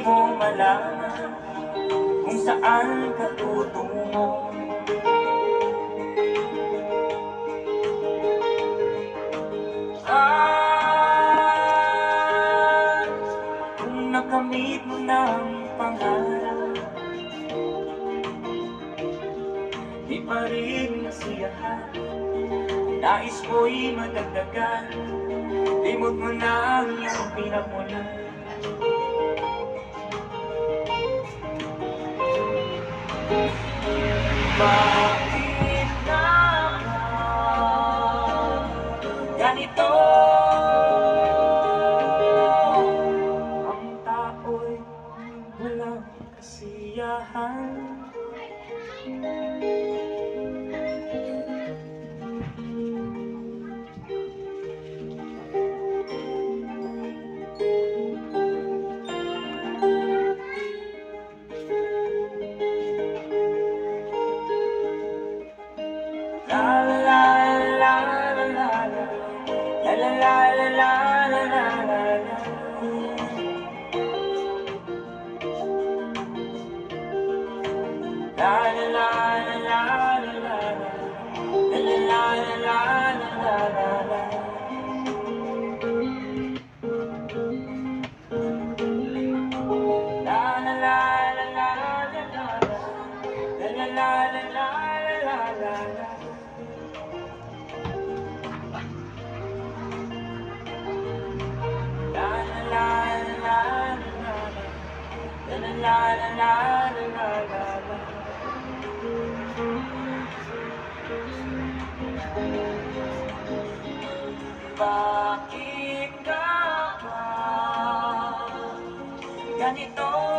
mo malaman kung saan ka tutungo. Kung nakamit mo ng pangarap, di pa rin nasiyahan, nais mo'y madagdagan, limot mo na ang iyong pinagmulan. Bakit nga ganito? Ang tao'y walang kasiyahan. La la la la la la la la la la la la la la la. La la la la la la la la la la la la. La la la la la la la la la la la la. Bakit ka ba ganito?